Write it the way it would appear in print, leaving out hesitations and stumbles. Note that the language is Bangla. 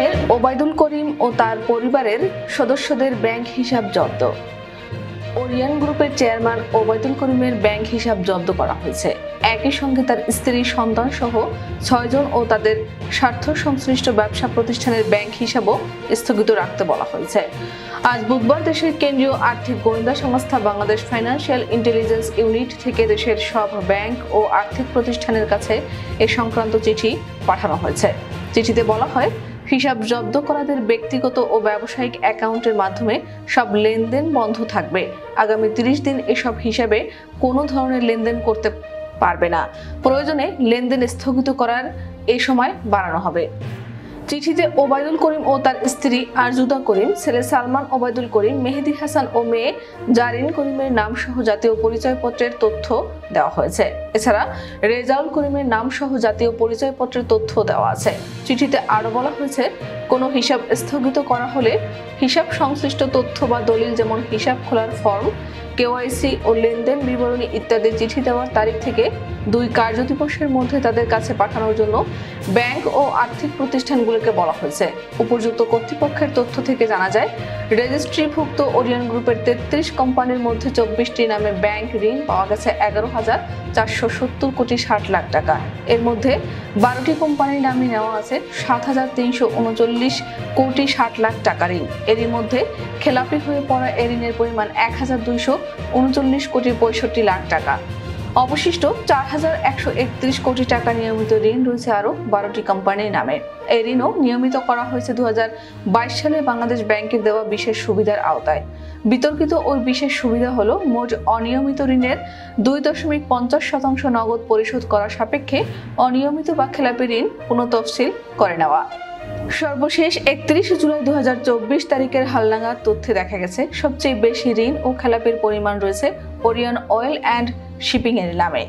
নামের ওবায়দুল করিম ও তার পরিবারের সদস্যদের ব্যাংক হিসাব জব্দ। ওরিয়ন গ্রুপের চেয়ারম্যান ওবায়দুল করিমের ব্যাংক হিসাব জব্দ করা হয়েছে। একই সঙ্গে তার স্ত্রী, সন্তান সহ 6 জন ও তাদের স্বার্থ সংশ্লিষ্ট ব্যবসা প্রতিষ্ঠানের ব্যাংক হিসাবও স্থগিত রাখতে বলা হয়েছে। আজ বুধবার দেশের কেন্দ্রীয় আর্থিক গোয়েন্দা সংস্থা বাংলাদেশ ফাইন্যান্সিয়াল ইন্টেলিজেন্স ইউনিট থেকে দেশের সব ব্যাংক ও আর্থিক প্রতিষ্ঠানের কাছে এ সংক্রান্ত চিঠি পাঠানো হয়েছে। চিঠিতে বলা হয়, হিসাব জব্দ করাদের ব্যক্তিগত ও ব্যবসায়িক অ্যাকাউন্টের মাধ্যমে সব লেনদেন বন্ধ থাকবে। আগামী 30 দিন এসব হিসাবে কোনো ধরনের লেনদেন করতে পারবে না। প্রয়োজনে লেনদেন স্থগিত করার এই সময় বাড়ানো হবে। চিঠিতে ওবায়দুল করিম ও তার স্ত্রী আরজুদা করিম, ছেলে সালমান ওবায়দুল করিম, মেহেদী হাসান ও মেয়ে জারিন করিমের নাম সহ জাতীয় পরিচয়পত্রের তথ্য দেওয়া হয়েছে। এছাড়া রেজাউল করিমের নাম সহ জাতীয় পরিচয়পত্রের তথ্য দেওয়া আছে। চিঠিতে আরো বলা হয়েছে, কোনো হিসাব স্থগিত করা হলে হিসাব সংশ্লিষ্ট তথ্য বা দলিল, যেমন হিসাব খোলার ফর্ম, কেওয়াইসি ও লেনদেন বিবরণী ইত্যাদি চিঠি দেওয়ার তারিখ থেকে 2 কার্যদিবসের মধ্যে তাদের কাছে পাঠানোর জন্য ব্যাংক ও আর্থিক প্রতিষ্ঠানগুলোকে বলা হয়েছে। উপযুক্ত কর্তৃপক্ষের তথ্য থেকে জানা যায়, রেজিস্ট্রিভুক্ত ওরিয়ন গ্রুপের 33 কোম্পানির মধ্যে 24টি নামে ব্যাংক ঋণ পাওয়া গেছে 11,470 কোটি 60 লাখ টাকা। এর মধ্যে 12টি কোম্পানির নামে নেওয়া আছে 7,339 কোটি 60 লাখ টাকা ঋণ। এরই মধ্যে খেলাপি হয়ে পড়া এ ঋণের পরিমাণ 1,239 কোটি 65 লাখ টাকা। অবশিষ্ট 4,131 কোটি টাকা নিয়মিত ঋণ রয়েছে আরো 12টি কোম্পানির নামে। এই ঋণও নিয়মিত করা হয়েছে 2022 সালে বাংলাদেশ ব্যাংকের দেওয়া বিশেষ সুবিধার আওতায়। বিতর্কিত ওই বিশেষ সুবিধা হলো, মোট অনিয়মিত ঋণের 2.50% নগদ পরিশোধ করার সাপেক্ষে অনিয়মিত বা খেলাপি ঋণ পুনঃতফসিল করে নেওয়া। সর্বশেষ 31 জুলাই 2024 তারিখের হালনাগাদ তথ্যে দেখা গেছে, সবচেয়ে বেশি ঋণ ও খেলাপির পরিমাণ রয়েছে ওরিয়ন অয়েল অ্যান্ড শিপিং এর নামে।